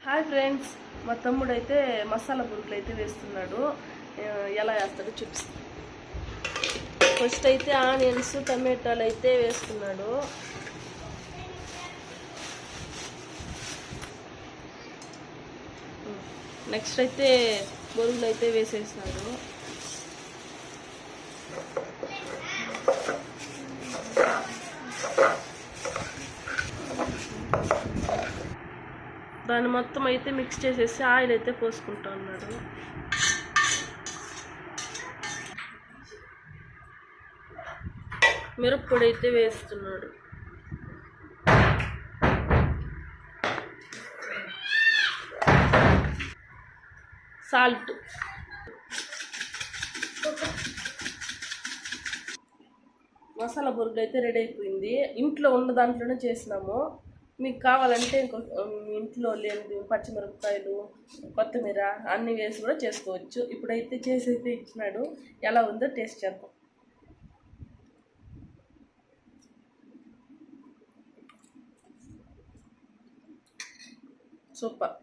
Hi friends, మా తమ్ముడు అయితే మసాలా బురుకులు అయితే వేస్తున్నాడు. ఎలా వేస్తాడో చూపిస్తాను. ఫస్ట్ అయితే ఆనియన్స్ టమాటాలు అయితే వేస్తున్నాడు. నెక్స్ట్ అయితే బొరుగులు అయితే వేసేసినాడు. దాన్ని మొత్తం అయితే మిక్స్ చేసేసి ఆయిల్ అయితే పోసుకుంటా ఉన్నాడు. మిరప్పొడి అయితే వేస్తున్నాడు. సాల్ట్, మసాలా బురుగు అయితే రెడీ అయిపోయింది. ఇంట్లో ఉన్న దాంట్లోనే చేసినాము. మీకు కావాలంటే ఇంట్లో లేని పచ్చిమిరపకాయలు, కొత్తిమీర అన్నీ వేసి కూడా చేసుకోవచ్చు. ఇప్పుడైతే చేసి అయితే ఇచ్చినాడు. ఎలా ఉందో టేస్ట్ చేద్దాం. సూపర్.